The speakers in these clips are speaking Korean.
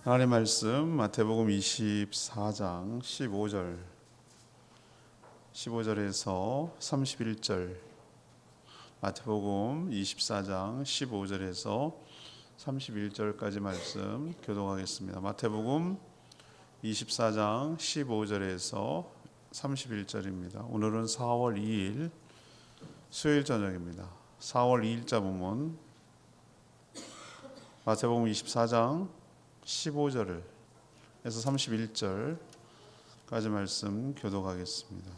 하나님의 말씀 마태복음 24장 15절에서 31절. 마태복음 24장 15절에서 31절까지 말씀 교독하겠습니다. 마태복음 24장 15절에서 31절입니다. 오늘은 4월 2일 수요일 저녁입니다. 4월 2일자 부문 마태복음 24장 15절에서 31절까지 말씀 교독하겠습니다.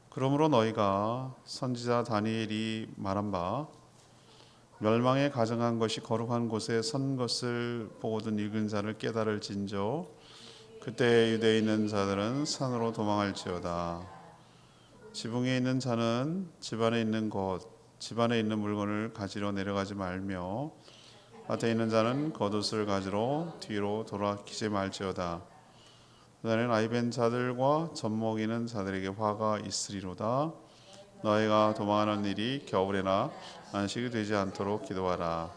그러므로 너희가 선지자 다니엘이 말한 바 멸망에 가증한 것이 거룩한 곳에 선 것을 보거든 읽은 자를 깨달을진저 그때 유대에 있는 자들은 산으로 도망할지어다. 지붕에 있는 자는 집안에 있는 물건을 가지러 내려가지 말며 밭에 있는 자는 겉옷을 가지러 뒤로 돌아키지 말지어다. 그날엔 아이벤 자들과 젖먹이는 자들에게 화가 있으리로다. 너희가 도망하는 일이 겨울에나 안식이 되지 않도록 기도하라.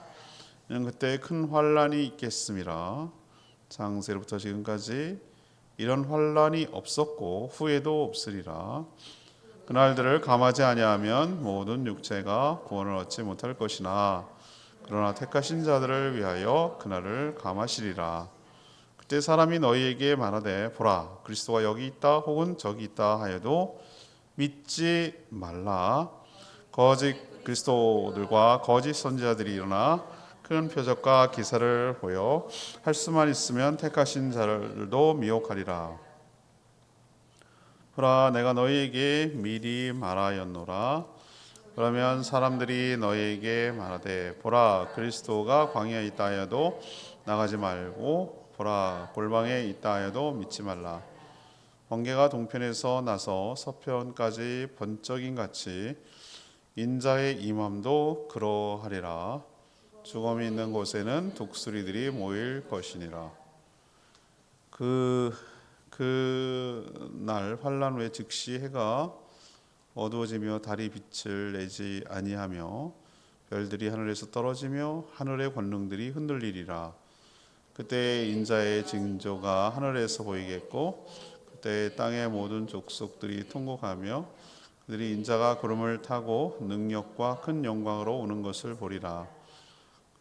이는 그때 큰 환란이 있겠음이라. 창세로부터 지금까지 이런 환란이 없었고 후에도 없으리라. 그날들을 감하지 아니하면 모든 육체가 구원을 얻지 못할 것이나 그러나 택하신 자들을 위하여 그날을 감하시리라. 그때 사람이 너희에게 말하되 보라 그리스도가 여기 있다 혹은 저기 있다 하여도 믿지 말라. 거짓 그리스도들과 거짓 선지자들이 일어나 큰 표적과 기사를 보여 할 수만 있으면 택하신 자들도 미혹하리라. 보라 내가 너희에게 미리 말하였노라. 그러면 사람들이 너희에게 말하되 보라 그리스도가 광야에 있다 하여도 나가지 말고 보라 골방에 있다 하여도 믿지 말라. 번개가 동편에서 나서 서편까지 번쩍임 같이 인자의 임함도 그러하리라. 죽음이 있는 곳에는 독수리들이 모일 것이니라. 그 날 환란 후에 즉시 해가 어두워지며 달이 빛을 내지 아니하며 별들이 하늘에서 떨어지며 하늘의 권능들이 흔들리리라. 그때 인자의 징조가 하늘에서 보이겠고 그때 땅의 모든 족속들이 통곡하며 그들이 인자가 구름을 타고 능력과 큰 영광으로 오는 것을 보리라.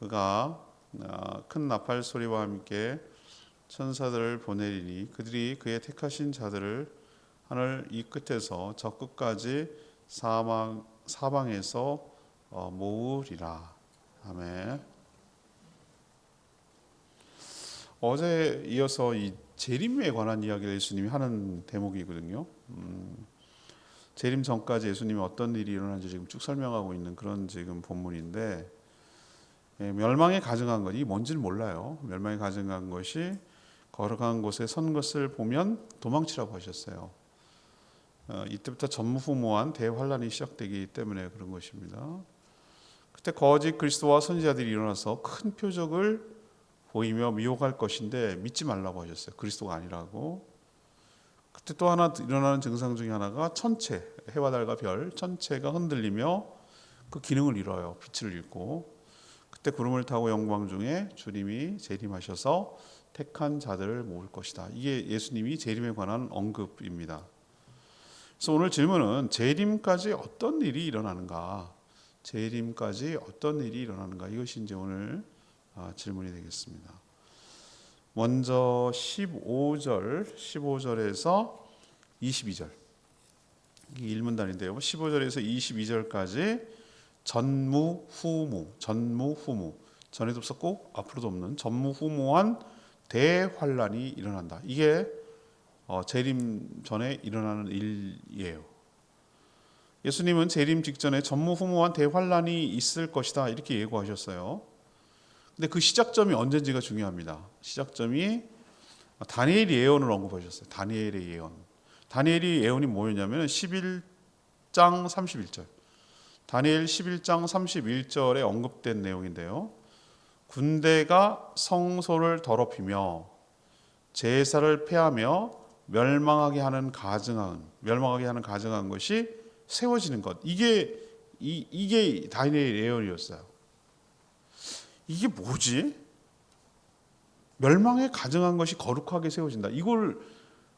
그가 큰 나팔 소리와 함께 천사들을 보내리니 그들이 그의 택하신 자들을 하늘 이 끝에서 저 끝까지 사방에서 모으리라. 아멘. 어제 이어서 이 재림에 관한 이야기를 예수님이 하는 대목이거든요. 재림 전까지 예수님이 어떤 일이 일어나는지 지금 쭉 설명하고 있는 그런 지금 본문인데, 멸망에 가증한 것, 이 뭔지는 몰라요. 멸망에 가증한 것이 거룩한 곳에 선 것을 보면 도망치라고 하셨어요. 이때부터 전무후무한 대환란이 시작되기 때문에 그런 것입니다. 그때 거짓 그리스도와 선지자들이 일어나서 큰 표적을 보이며 미혹할 것인데 믿지 말라고 하셨어요. 그리스도가 아니라고. 그때 또 하나 일어나는 증상 중에 하나가 천체, 해와 달과 별 천체가 흔들리며 그 기능을 잃어요. 빛을 잃고. 그때 구름을 타고 영광 중에 주님이 재림하셔서 택한 자들을 모을 것이다. 이게 예수님이 재림에 관한 언급입니다. 그래서 오늘 질문은 재림까지 어떤 일이 일어나는가? 재림까지 어떤 일이 일어나는가? 이것이 이제 오늘 질문이 되겠습니다. 먼저 15절에서 22절. 이 일문단인데요. 15절에서 22절까지 전무후무. 전에도 없었고 앞으로도 없는 전무후무한 대환란이 일어난다. 이게 재림 전에 일어나는 일이에요. 예수님은 재림 직전에 전무후무한 대환란이 있을 것이다 이렇게 예고하셨어요. 근데 그 시작점이 언제인지가 중요합니다. 시작점이 다니엘의 예언을 언급하셨어요. 다니엘의 예언. 다니엘의 예언이 뭐였냐면 11장 31절. 다니엘 11장 31절에 언급된 내용인데요. 군대가 성소를 더럽히며 제사를 폐하며 멸망하게 하는 가증한 것이 세워지는 것. 이게 다니엘의 예언이었어요. 이게 뭐지? 멸망에 가증한 것이 거룩하게 세워진다. 이걸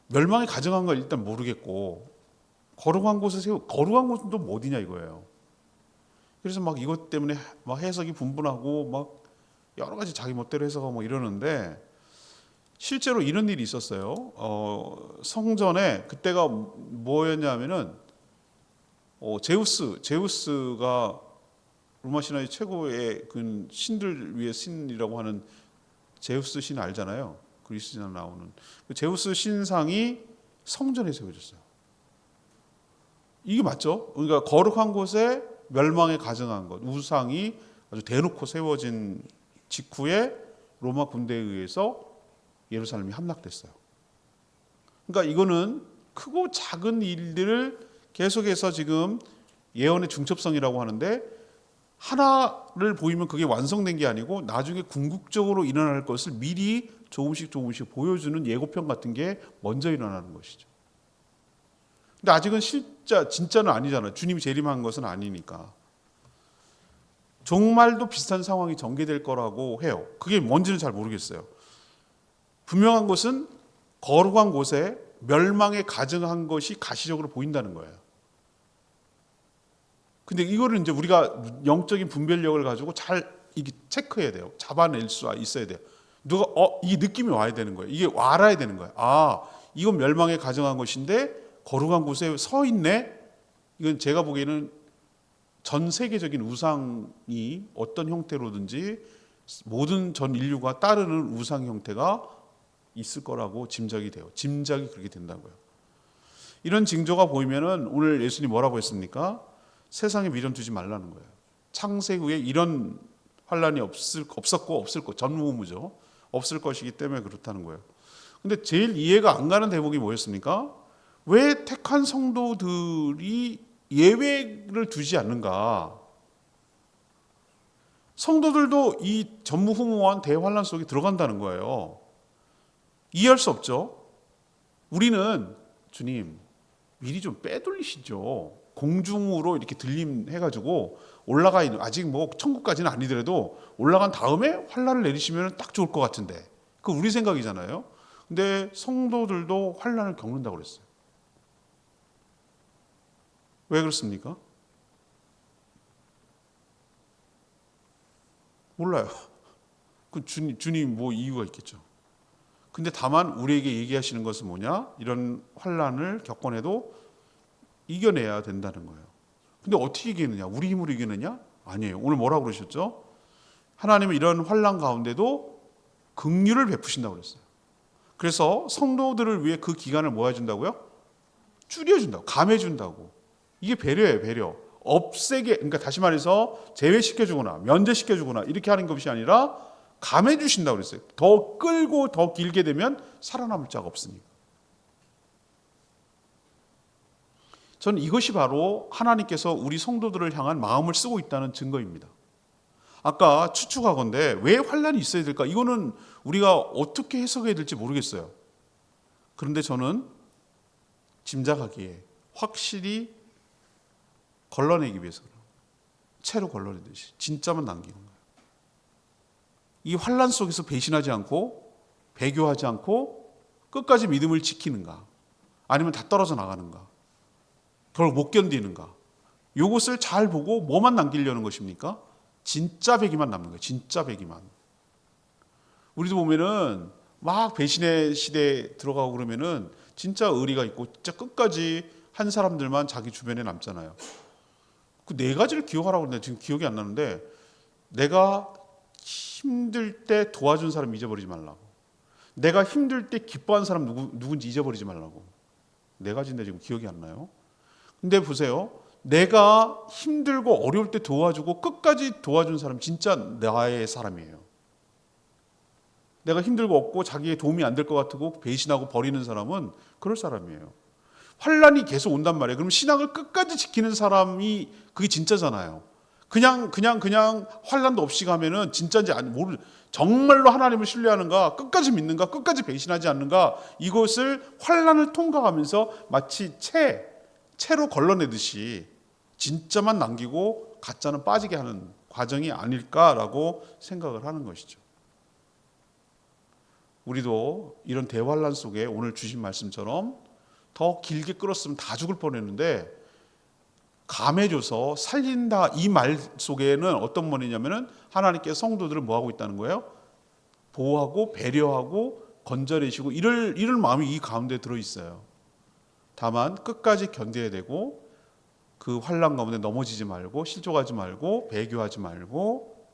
멸망에 가증한 걸 일단 모르겠고 거룩한 곳에 거룩한 곳은 또 뭐 어디냐 이거예요. 그래서 막 이것 때문에 막 해석이 분분하고 막 여러 가지 자기 멋대로 해석하고 뭐 이러는데 실제로 이런 일이 있었어요. 성전에 그때가 뭐였냐면은 제우스가 로마 신화의 최고의 그 신들 위의 신이라고 하는 제우스 신 알잖아요. 그리스 신화 나오는 그 제우스 신상이 성전에 세워졌어요. 이게 맞죠? 그러니까 거룩한 곳에 멸망에 가증한 것, 우상이 아주 대놓고 세워진 직후에 로마 군대에 의해서 예루살렘이 함락됐어요. 그러니까 이거는 크고 작은 일들을 계속해서 지금 예언의 중첩성이라고 하는데 하나를 보이면 그게 완성된 게 아니고 나중에 궁극적으로 일어날 것을 미리 조금씩 보여주는 예고편 같은 게 먼저 일어나는 것이죠. 근데 아직은 진짜는 아니잖아요. 주님이 재림한 것은 아니니까. 종말도 비슷한 상황이 전개될 거라고 해요. 그게 뭔지는 잘 모르겠어요. 분명한 것은 거룩한 곳에 멸망에 가증한 것이 가시적으로 보인다는 거예요. 근데 이거를 이제 우리가 영적인 분별력을 가지고 잘 이게 체크해야 돼요. 잡아낼 수 있어야 돼요. 누가 이 느낌이 와야 되는 거예요. 이게 알아야 되는 거예요. 아, 이건 멸망에 가증한 것인데 거룩한 곳에 서 있네. 이건 제가 보기에는 전 세계적인 우상이 어떤 형태로든지 모든 전 인류가 따르는 우상 형태가 있을 거라고 짐작이 돼요. 짐작이 그렇게 된다고요. 이런 징조가 보이면은 오늘 예수님이 뭐라고 했습니까? 세상에 미련 두지 말라는 거예요. 창세 후에 이런 환란이 없었고 없을 것 전무후무죠. 없을 것이기 때문에 그렇다는 거예요. 근데 제일 이해가 안 가는 대목이 뭐였습니까? 왜 택한 성도들이 예외를 두지 않는가? 성도들도 이 전무후무한 대환란 속에 들어간다는 거예요. 이해할 수 없죠. 우리는 주님 미리 좀 빼돌리시죠. 공중으로 이렇게 들림해가지고 올라가 있는 아직 뭐 천국까지는 아니더라도 올라간 다음에 환란을 내리시면 딱 좋을 것 같은데 그 우리 생각이잖아요. 근데 성도들도 환란을 겪는다고 그랬어요. 왜 그렇습니까? 몰라요. 그 주님 뭐 이유가 있겠죠. 근데 다만 우리에게 얘기하시는 것은 뭐냐? 이런 환란을 겪어내도 이겨내야 된다는 거예요. 근데 어떻게 이기느냐? 우리 힘으로 이기느냐? 아니에요. 오늘 뭐라고 그러셨죠? 하나님은 이런 환란 가운데도 긍휼을 베푸신다고 그랬어요. 그래서 성도들을 위해 그 기간을 뭐 해준다고요? 줄여준다고, 감해준다고. 이게 배려예요, 배려. 없애게, 그러니까 다시 말해서 제외시켜주거나 면제시켜주거나 이렇게 하는 것이 아니라 감해주신다고 그랬어요. 더 끌고 더 길게 되면 살아남을 자가 없으니까. 저는 이것이 바로 하나님께서 우리 성도들을 향한 마음을 쓰고 있다는 증거입니다. 아까 추측하건대 왜 환란이 있어야 될까? 이거는 우리가 어떻게 해석해야 될지 모르겠어요. 그런데 저는 짐작하기에 확실히 걸러내기 위해서 채로 걸러내듯이 진짜만 남기는 거예요. 이 환란 속에서 배신하지 않고 배교하지 않고 끝까지 믿음을 지키는가? 아니면 다 떨어져 나가는가? 그걸 못 견디는가? 이것을 잘 보고 뭐만 남기려는 것입니까? 진짜 배기만 남는 거예요. 진짜 배기만. 우리도 보면은 막 배신의 시대에 들어가고 그러면은 진짜 의리가 있고 진짜 끝까지 한 사람들만 자기 주변에 남잖아요. 그 네 가지를 기억하라고 그러는데 지금 기억이 안 나는데 내가 힘들 때 도와준 사람 잊어버리지 말라고. 내가 힘들 때 기뻐한 사람 누군지 잊어버리지 말라고. 네 가지인데 지금 기억이 안 나요. 근데 보세요. 내가 힘들고 어려울 때 도와주고 끝까지 도와준 사람 진짜 나의 사람이에요. 내가 힘들고 없고 자기의 도움이 안 될 것 같고 배신하고 버리는 사람은 그럴 사람이에요. 환란이 계속 온단 말이에요. 그럼 신앙을 끝까지 지키는 사람이 그게 진짜잖아요. 그냥 환란도 없이 가면은 진짜인지 모르. 정말로 하나님을 신뢰하는가, 끝까지 믿는가, 끝까지 배신하지 않는가, 이것을 환란을 통과하면서 마치 채로 걸러내듯이 진짜만 남기고 가짜는 빠지게 하는 과정이 아닐까라고 생각을 하는 것이죠. 우리도 이런 대환란 속에 오늘 주신 말씀처럼 더 길게 끌었으면 다 죽을 뻔했는데 감해줘서 살린다, 이 말 속에는 어떤 말이냐면은 하나님께서 성도들을 뭐 하고 있다는 거예요? 보호하고 배려하고 건져내시고 이럴 마음이 이 가운데 들어있어요. 다만 끝까지 견뎌야 되고 그 환난 가운데 넘어지지 말고 실족하지 말고 배교하지 말고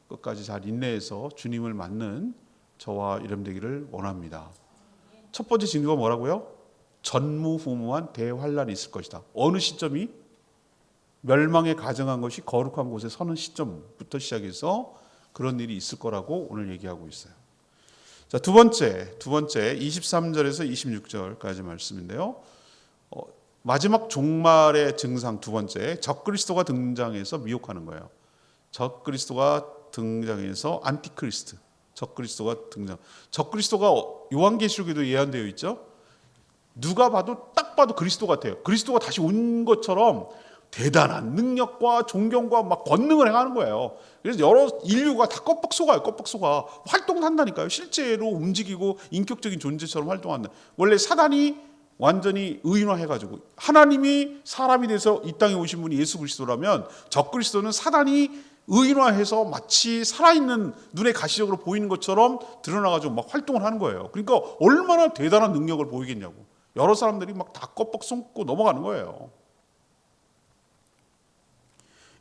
끝까지 잘 인내해서 주님을 맞는 저와 이름 되기를 원합니다. 첫 번째 징조가 뭐라고요? 전무후무한 대환란이 있을 것이다. 어느 시점이? 멸망에 가증한 것이 거룩한 곳에 서는 시점부터 시작해서 그런 일이 있을 거라고 오늘 얘기하고 있어요. 자, 두 번째 23절에서 26절까지 말씀인데요. 마지막 종말의 증상 두 번째, 적그리스도가 등장해서 미혹하는 거예요. 적그리스도가 등장해서 안티크리스트, 적그리스도가 등장. 적그리스도가 요한계시록에도 예언되어 있죠. 누가 봐도 딱 봐도 그리스도 같아요. 그리스도가 다시 온 것처럼 대단한 능력과 존경과 막 권능을 행하는 거예요. 그래서 여러 인류가 다 껍벅 속아요. 껍벅 속아. 활동을 한다니까요. 실제로 움직이고 인격적인 존재처럼 활동한다. 원래 사단이 완전히 의인화해가지고 하나님이 사람이 돼서 이 땅에 오신 분이 예수 그리스도라면 적그리스도는 사단이 의인화해서 마치 살아있는 눈에 가시적으로 보이는 것처럼 드러나가지고 막 활동을 하는 거예요. 그러니까 얼마나 대단한 능력을 보이겠냐고. 여러 사람들이 막 다 껍벅 속고 넘어가는 거예요.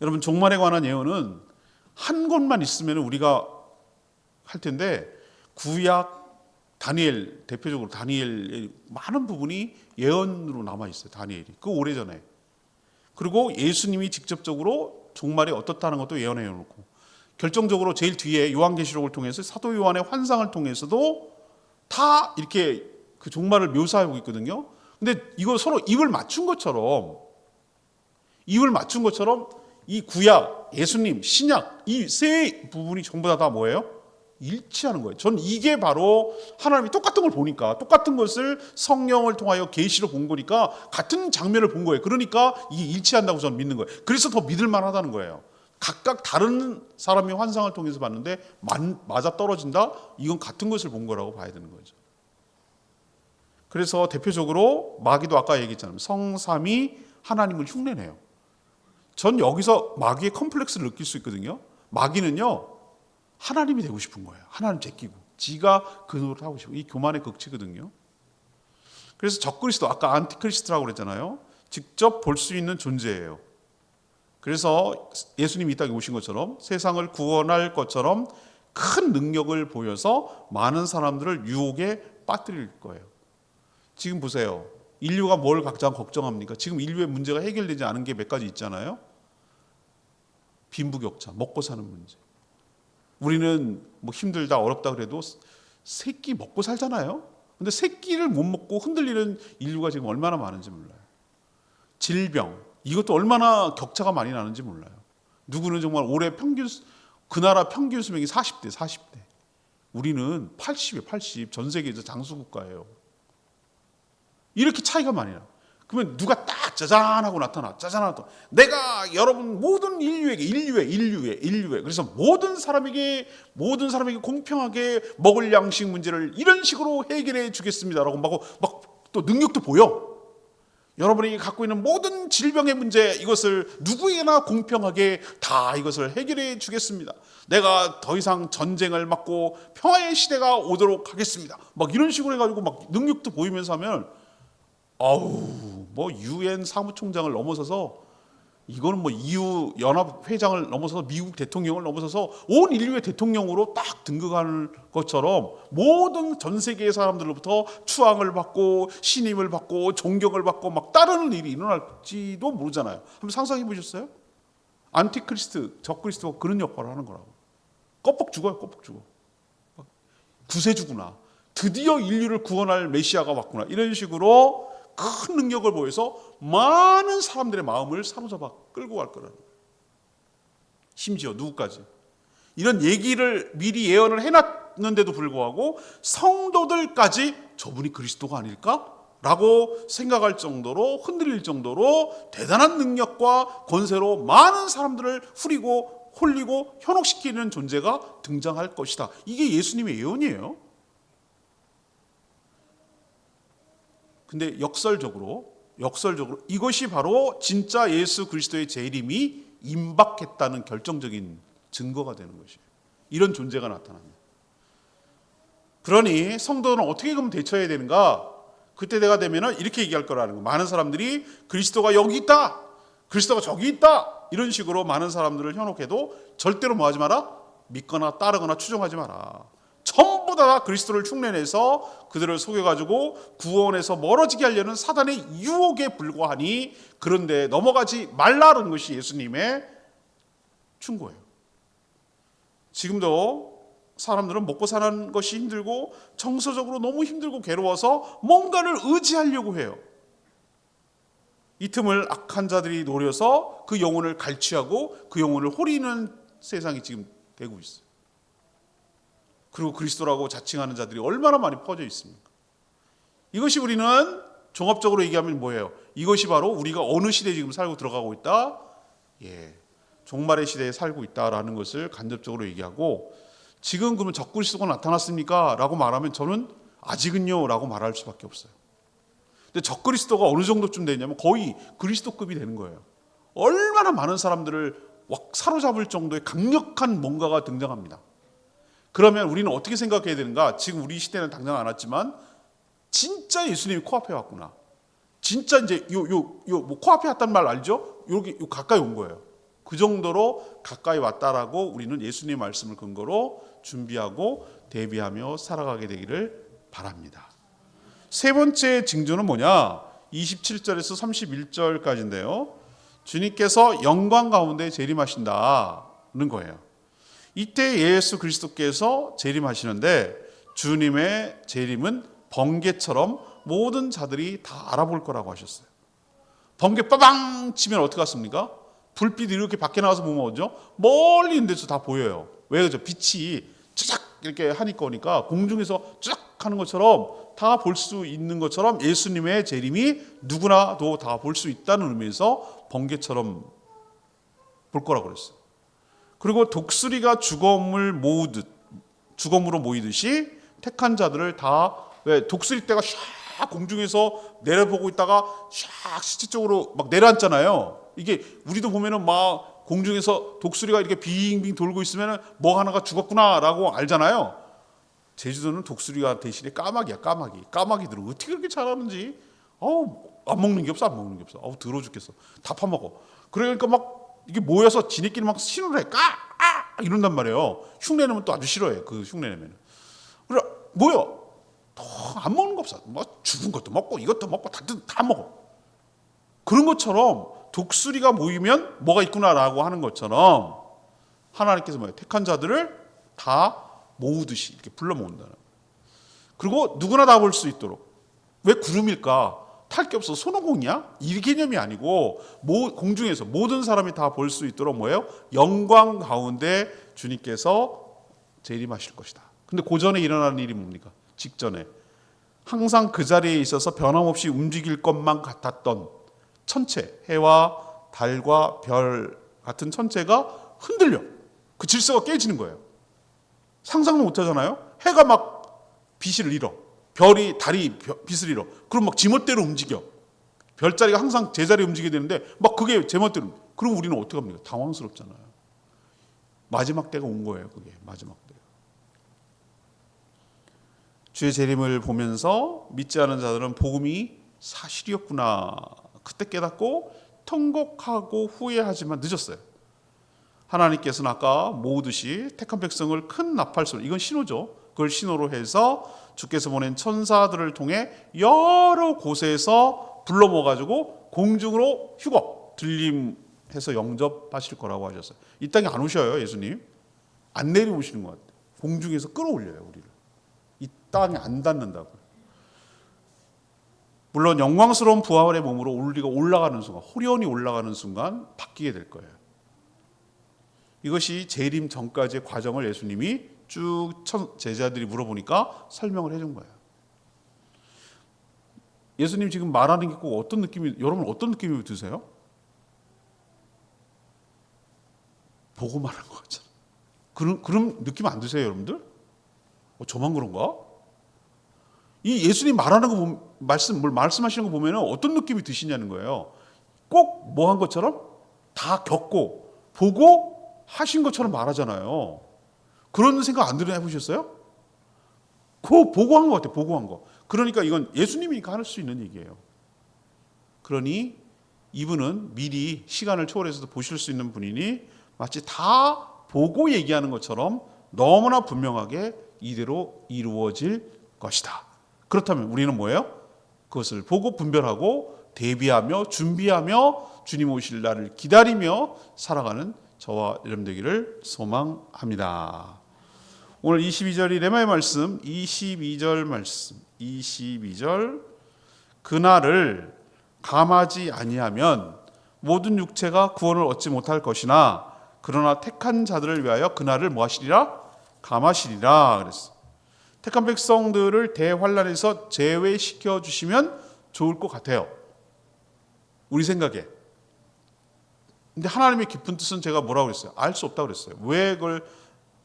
여러분, 종말에 관한 예언은 한 곳만 있으면 우리가 할 텐데 구약 다니엘, 대표적으로 다니엘의 많은 부분이 예언으로 남아 있어요. 다니엘이 그 오래전에. 그리고 예수님이 직접적으로 종말이 어떻다는 것도 예언해 놓고, 결정적으로 제일 뒤에 요한계시록을 통해서 사도 요한의 환상을 통해서도 다 이렇게 그 종말을 묘사하고 있거든요. 근데 이거 서로 입을 맞춘 것처럼 이 구약, 예수님, 신약 이 세 부분이 전부 다 뭐예요? 일치하는 거예요. 전 이게 바로 하나님이 똑같은 걸 보니까, 똑같은 것을 성령을 통하여 계시로 본 거니까 같은 장면을 본 거예요. 그러니까 이게 일치한다고 저는 믿는 거예요. 그래서 더 믿을 만하다는 거예요. 각각 다른 사람이 환상을 통해서 봤는데 맞아 떨어진다? 이건 같은 것을 본 거라고 봐야 되는 거죠. 그래서 대표적으로 마귀도 아까 얘기했잖아요. 성삼이 하나님을 흉내내요. 전 여기서 마귀의 컴플렉스를 느낄 수 있거든요. 마귀는요, 하나님이 되고 싶은 거예요. 하나님 제끼고 지가 그 노릇 하고 싶고, 이 교만의 극치거든요. 그래서 적그리스도, 아까 안티크리스트라고 그랬잖아요. 직접 볼 수 있는 존재예요. 그래서 예수님이 이 땅에 오신 것처럼 세상을 구원할 것처럼 큰 능력을 보여서 많은 사람들을 유혹에 빠뜨릴 거예요. 지금 보세요. 인류가 뭘 가장 걱정합니까? 지금 인류의 문제가 해결되지 않은 게 몇 가지 있잖아요. 빈부격차, 먹고 사는 문제. 우리는 뭐 힘들다 어렵다 그래도 세 끼 먹고 살잖아요. 근데 세 끼를 못 먹고 흔들리는 인류가 지금 얼마나 많은지 몰라요. 질병, 이것도 얼마나 격차가 많이 나는지 몰라요. 누구는 정말 올해 평균, 그 나라 평균 수명이 40대. 우리는 80에 80, 전 세계에서 장수국가예요. 이렇게 차이가 많이 나요. 그러면 누가 딱 짜잔하고 나타나. 내가 여러분 모든 인류에 그래서 모든 사람에게 공평하게 먹을 양식 문제를 이런 식으로 해결해 주겠습니다라고 막 또 능력도 보여. 여러분이 갖고 있는 모든 질병의 문제, 이것을 누구에게나 공평하게 다 이것을 해결해 주겠습니다. 내가 더 이상 전쟁을 막고 평화의 시대가 오도록 하겠습니다. 막 이런 식으로 해가지고 막 능력도 보이면서 하면, 뭐 유엔 사무총장을 넘어서서, 이거는 뭐 EU 연합 회장을 넘어서서 미국 대통령을 넘어서서 온 인류의 대통령으로 딱 등극하는 것처럼 모든 전 세계의 사람들로부터 추앙을 받고 신임을 받고 존경을 받고 막 따르는 일이 일어날지도 모르잖아요. 한번 상상해 보셨어요? 안티크리스트, 적그리스도가 그런 역할을 하는 거라고. 껍벅 죽어요. 구세주구나. 드디어 인류를 구원할 메시아가 왔구나. 이런 식으로 큰 능력을 보여서 많은 사람들의 마음을 사로잡아 끌고 갈 거라는 거예요. 심지어 누구까지? 이런 얘기를 미리 예언을 해놨는데도 불구하고 성도들까지 저분이 그리스도가 아닐까? 라고 생각할 정도로, 흔들릴 정도로 대단한 능력과 권세로 많은 사람들을 후리고 홀리고 현혹시키는 존재가 등장할 것이다. 이게 예수님의 예언이에요. 근데 역설적으로 이것이 바로 진짜 예수 그리스도의 재림이 임박했다는 결정적인 증거가 되는 것이에요. 이런 존재가 나타납니다. 그러니 성도는 어떻게 그럼 대처해야 되는가? 그때 내가 되면은 이렇게 얘기할 거라는 거. 많은 사람들이 그리스도가 여기 있다, 그리스도가 저기 있다, 이런 식으로 많은 사람들을 현혹해도 절대로 뭐 하지 마라? 믿거나 따르거나 추종하지 마라. 전부 다 그리스도를 흉내내서 그들을 속여가지고 구원에서 멀어지게 하려는 사단의 유혹에 불과하니 그런데 넘어가지 말라는 것이 예수님의 충고예요. 지금도 사람들은 먹고 사는 것이 힘들고 정서적으로 너무 힘들고 괴로워서 뭔가를 의지하려고 해요. 이 틈을 악한 자들이 노려서 그 영혼을 갈취하고 그 영혼을 호리는 세상이 지금 되고 있어요. 그리고 그리스도라고 자칭하는 자들이 얼마나 많이 퍼져 있습니까? 이것이 우리는 종합적으로 얘기하면 뭐예요? 이것이 바로 우리가 어느 시대에 지금 살고 들어가고 있다? 종말의 시대에 살고 있다라는 것을 간접적으로 얘기하고, 지금 그러면 적그리스도가 나타났습니까? 라고 말하면 저는 아직은요 라고 말할 수밖에 없어요. 근데 적그리스도가 어느 정도쯤 되냐면 거의 그리스도급이 되는 거예요. 얼마나 많은 사람들을 사로잡을 정도의 강력한 뭔가가 등장합니다. 그러면 우리는 어떻게 생각해야 되는가? 지금 우리 시대는 당장 안 왔지만 진짜 예수님이 코앞에 왔구나. 진짜 이제 뭐 코앞에 왔단 말 알죠? 여기 가까이 온 거예요. 그 정도로 가까이 왔다라고 우리는 예수님의 말씀을 근거로 준비하고 대비하며 살아가게 되기를 바랍니다. 세 번째 징조는 뭐냐? 27절에서 31절까지인데요. 주님께서 영광 가운데 재림하신다는 거예요. 이때 예수 그리스도께서 재림하시는데 주님의 재림은 번개처럼 모든 자들이 다 알아볼 거라고 하셨어요. 번개 빠방 치면 어떻게 같습니까? 불빛이 이렇게 밖에 나와서 보면 어죠? 멀리 있는 데서 다 보여요. 왜 그러죠? 빛이 쫙 이렇게 하니까 공중에서 쫙 하는 것처럼 다 볼 수 있는 것처럼 예수님의 재림이 누구나도 다 볼 수 있다는 의미에서 번개처럼 볼 거라고 그랬어요. 그리고 독수리가 주검으로 모이듯이 택한 자들을 다, 왜 독수리 떼가 샥 공중에서 내려보고 있다가 샥 시체 쪽으로 막 내려앉잖아요. 이게 우리도 보면은 막 공중에서 독수리가 이렇게 빙빙 돌고 있으면 뭐 하나가 죽었구나라고 알잖아요. 제주도는 독수리가 대신에 까마귀야. 까마귀들은 어떻게 그렇게 잘하는지. 안 먹는 게 없어. 더러워 죽겠어. 다 파먹어. 그러니까 막 이게 모여서 지네끼리 막 신호를 해. 이런단 말이에요. 흉내내면 또 아주 싫어해. 그 흉내내면. 그래 뭐야? 안 먹는 거 없어. 뭐 죽은 것도 먹고 이것도 먹고 다 먹어. 그런 것처럼 독수리가 모이면 뭐가 있구나라고 하는 것처럼 하나님께서 뭐예요? 택한 자들을 다 모으듯이 이렇게 불러 모은다는. 그리고 누구나 다 볼 수 있도록. 왜 구름일까? 탈 게 없어. 손오공이야? 이 개념이 아니고 공중에서 모든 사람이 다 볼 수 있도록 뭐예요? 영광 가운데 주님께서 재림하실 것이다. 근데 그 전에 일어나는 일이 뭡니까? 직전에 항상 그 자리에 있어서 변함없이 움직일 것만 같았던 천체, 해와 달과 별 같은 천체가 흔들려. 그 질서가 깨지는 거예요. 상상도 못하잖아요. 해가 막 빛을 잃어. 달이 빛을 잃어. 그럼 막 지멋대로 움직여. 별자리가 항상 제자리에 움직이게 되는데 막 그게 제멋대로. 그럼 우리는 어떻게 합니까? 당황스럽잖아요. 마지막 때가 온 거예요. 그게 마지막 때. 주의 재림을 보면서 믿지 않은 자들은 복음이 사실이었구나. 그때 깨닫고 통곡하고 후회하지만 늦었어요. 하나님께서는 아까 모으듯이 택한 백성을 큰 나팔소리, 이건 신호죠. 그걸 신호로 해서 주께서 보낸 천사들을 통해 여러 곳에서 불러 모아가지고 공중으로 휴거, 들림해서 영접하실 거라고 하셨어요. 이 땅에 안 오셔요, 예수님. 안 내려오시는 것 같아요. 공중에서 끌어올려요, 우리를. 이 땅에 안 닿는다고요. 물론 영광스러운 부활의 몸으로 우리가 올라가는 순간, 호련히 올라가는 순간 바뀌게 될 거예요. 이것이 재림 전까지의 과정을 예수님이 쭉 제자들이 물어보니까 설명을 해준 거예요. 예수님 지금 말하는 게 꼭 어떤 느낌이, 여러분 어떤 느낌이 드세요? 보고 말한 것 같잖아요. 그런 느낌 안 드세요, 여러분들? 저만 그런가? 이 예수님 말하는 거 말씀하시는 거 보면 어떤 느낌이 드시냐는 거예요. 꼭 뭐 한 것처럼 다 겪고 보고 하신 것처럼 말하잖아요. 그런 생각 안 해보셨어요? 그거 보고 한 것 같아요. 보고 한 거. 그러니까 이건 예수님이니까 할 수 있는 얘기예요. 그러니 이분은 미리 시간을 초월해서도 보실 수 있는 분이니 마치 다 보고 얘기하는 것처럼 너무나 분명하게 이대로 이루어질 것이다. 그렇다면 우리는 뭐예요? 그것을 보고 분별하고 대비하며 준비하며 주님 오실 날을 기다리며 살아가는 저와 여러분 되기를 소망합니다. 오늘 22절이 레마의 말씀, 22절 말씀, 22절 그날을 감하지 아니하면 모든 육체가 구원을 얻지 못할 것이나 그러나 택한 자들을 위하여 그날을 뭐 하시리라? 감하시리라 그랬어. 택한 백성들을 대환란에서 제외시켜 주시면 좋을 것 같아요. 우리 생각에. 근데 하나님의 깊은 뜻은 제가 뭐라고 그랬어요? 알 수 없다고 그랬어요. 왜 그걸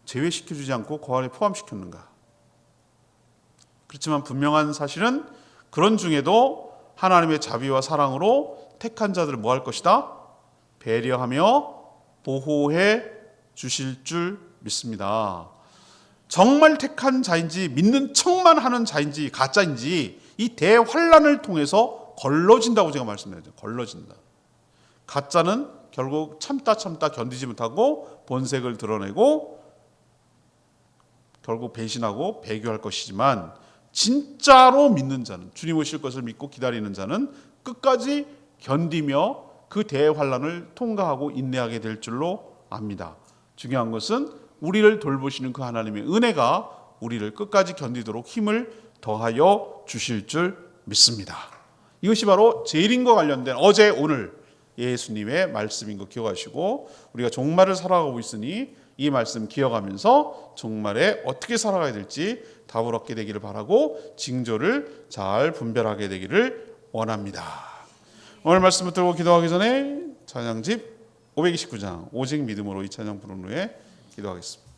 제외시켜 주지 않고 그 안에 포함시켰는가? 그렇지만 분명한 사실은 그런 중에도 하나님의 자비와 사랑으로 택한 자들을 뭐 할 것이다? 배려하며 보호해 주실 줄 믿습니다. 정말 택한 자인지 믿는 척만 하는 자인지 가짜인지 이 대환란을 통해서 걸러진다고 제가 말씀드렸죠. 걸러진다. 가짜는 결국 참다 견디지 못하고 본색을 드러내고 결국 배신하고 배교할 것이지만 진짜로 믿는 자는 주님 오실 것을 믿고 기다리는 자는 끝까지 견디며 그 대환란을 통과하고 인내하게 될 줄로 압니다. 중요한 것은 우리를 돌보시는 그 하나님의 은혜가 우리를 끝까지 견디도록 힘을 더하여 주실 줄 믿습니다. 이것이 바로 재림과 관련된 어제 오늘 예수님의 말씀인 거 기억하시고 우리가 종말을 살아가고 있으니 이 말씀 기억하면서 종말에 어떻게 살아가야 될지 답을 얻게 되기를 바라고 징조를 잘 분별하게 되기를 원합니다. 오늘 말씀 붙들고 기도하기 전에 찬양집 529장 오직 믿음으로 이 찬양 부른 후에 기도하겠습니다.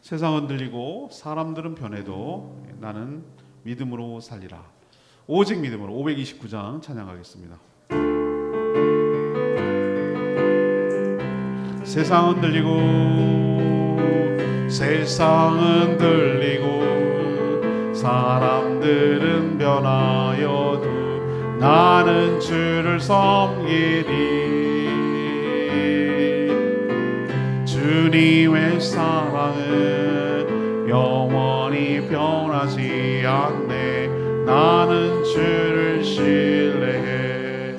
세상은 들리고 사람들은 변해도 나는 믿음으로 살리라. 오직 믿음으로 529장 찬양하겠습니다. 세상은 들리고 사람들은 변하여도 나는 주를 섬기리. 주님의 사랑은 영원히 변하지 않네. 나는 주를 신뢰해.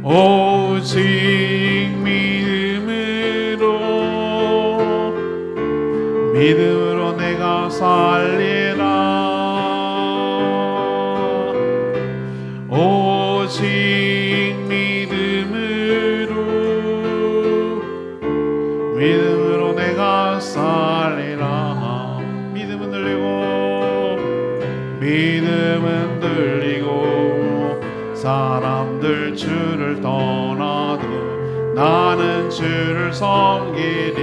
오직 믿음으로 내가 살리라. 오직 믿음으로 내가 살리라. 믿음은 들리고 사람들 주를 떠나도 나는 주를 섬기리.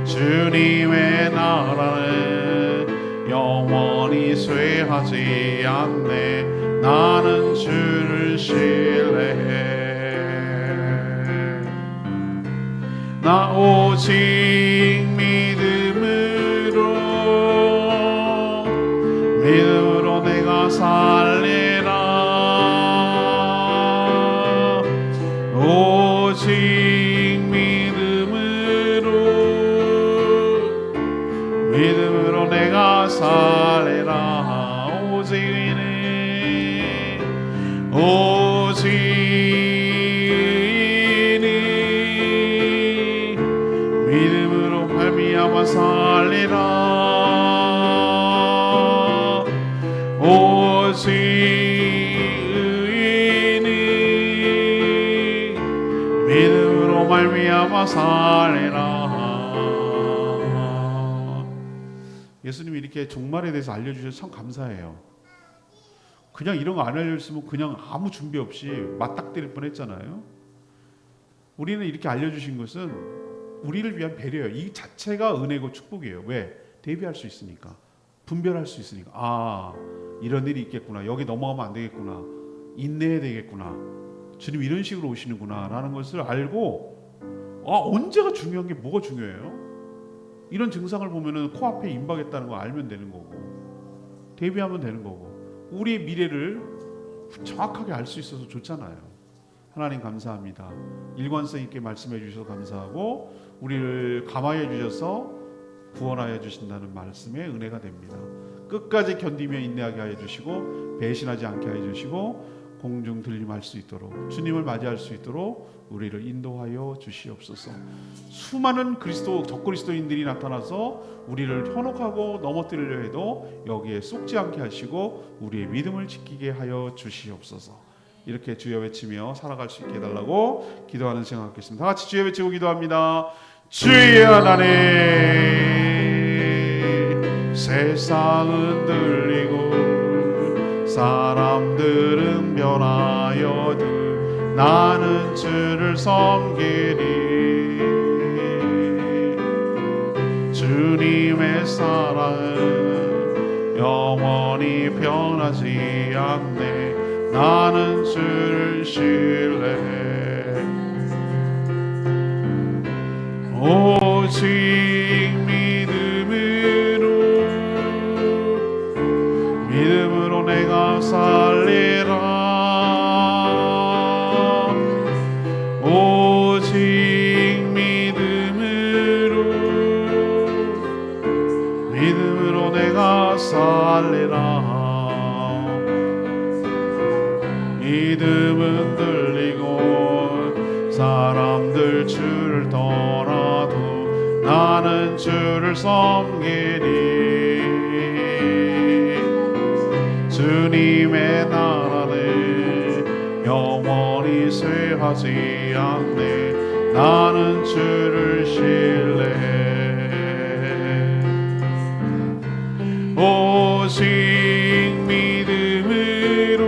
주님의 나라는 영원히 쇠하지 않네. 나는 주를 신뢰해. 나 오직 믿음으로 내가 살리라. 오직 믿음으로 내가 살리라. 오직 믿음으로 말미암아 살리라. 오직 믿음으로 말미암아 살리라. 예수님이 이렇게 종말에 대해서 알려주셔서 참 감사해요. 그냥 이런 거 안 알려줬으면 그냥 아무 준비 없이 맞닥뜨릴 뻔했잖아요. 우리는 이렇게 알려주신 것은 우리를 위한 배려예요. 이 자체가 은혜고 축복이에요. 왜? 대비할 수 있으니까, 분별할 수 있으니까. 아, 이런 일이 있겠구나, 여기 넘어가면 안 되겠구나, 인내해야 되겠구나, 주님 이런 식으로 오시는구나 라는 것을 알고, 언제가 중요한 게 뭐가 중요해요? 이런 증상을 보면은 코앞에 임박했다는 거 알면 되는 거고, 대비하면 되는 거고, 우리의 미래를 정확하게 알 수 있어서 좋잖아요. 하나님 감사합니다. 일관성 있게 말씀해 주셔서 감사하고, 우리를 감화해 주셔서 구원하여 주신다는 말씀에 은혜가 됩니다. 끝까지 견디며 인내하게 하여 주시고, 배신하지 않게 하여 주시고, 공중 들림할 수 있도록, 주님을 맞이할 수 있도록 우리를 인도하여 주시옵소서. 수많은 적그리스도인들이 나타나서 우리를 현혹하고 넘어뜨리려 해도 여기에 쏙지 않게 하시고 우리의 믿음을 지키게 하여 주시옵소서. 이렇게 주여 외치며 살아갈 수 있게 해달라고 기도하는 시간 갖겠습니다. 다 같이 주여 외치고 기도합니다. 주의 하나님, 세상은 들리고 사람들은 변하여도 나는 주를 섬기리. 주님의 사랑은 영원히 변하지 않네. 나는 주를 신뢰해. 오직 믿음으로 내가 살리라. 오직 믿음으로 내가 살리라. 믿음은 들리고 사람들 주를 떠나도 나는 주를 섬기리. 주님의 나라는 영원히 쇠하지 않네. 나는 주를 신뢰해. 오직 믿음으로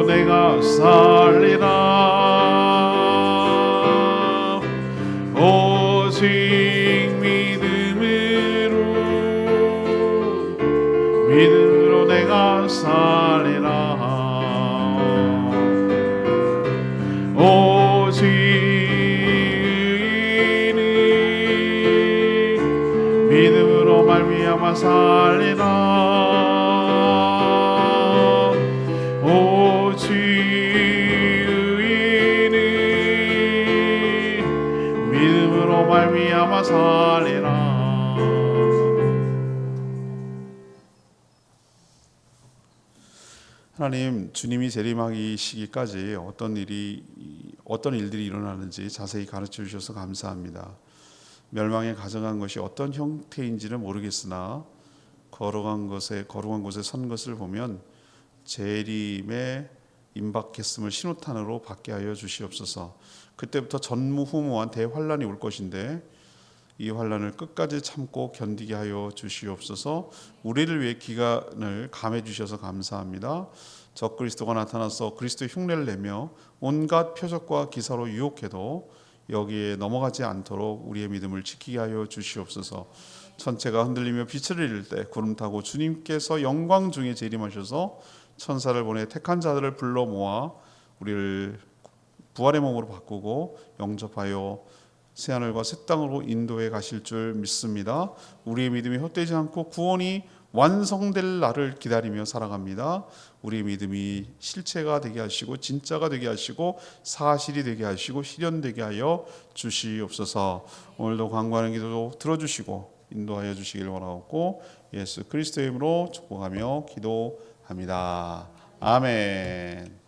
내가 살리라. 오직 믿음으로 내가 살리라. 오직 믿음으로 말미암아 살리라. 오직 믿음으로 말미암아 살리라. 하나님, 주님이 재림하기 시기까지 어떤 일들이 일어나는지 자세히 가르쳐 주셔서 감사합니다. 멸망에 가져간 것이 어떤 형태인지는 모르겠으나 거룩한 곳에 선 것을 보면 재림에 임박했음을 신호탄으로 받게 하여 주시옵소서. 그때부터 전무후무한 대환란이 올 것인데 이 환란을 끝까지 참고 견디게 하여 주시옵소서. 우리를 위해 기간을 감해 주셔서 감사합니다. 적그리스도가 나타나서 그리스도의 흉내를 내며 온갖 표적과 기사로 유혹해도 여기에 넘어가지 않도록 우리의 믿음을 지키게 하여 주시옵소서. 천체가 흔들리며 빛을 잃을 때 구름 타고 주님께서 영광 중에 재림하셔서 천사를 보내 택한 자들을 불러 모아 우리를 부활의 몸으로 바꾸고 영접하여 새하늘과 새 땅으로 인도해 가실 줄 믿습니다. 우리의 믿음이 헛되지 않고 구원이 완성될 날을 기다리며 살아갑니다. 우리의 믿음이 실체가 되게 하시고 진짜가 되게 하시고 사실이 되게 하시고 실현되게 하여 주시옵소서. 오늘도 간구하는 기도 들어주시고 인도하여 주시길 원하옵고 예수 그리스도의 이름으로 축복하며 기도합니다. 아멘.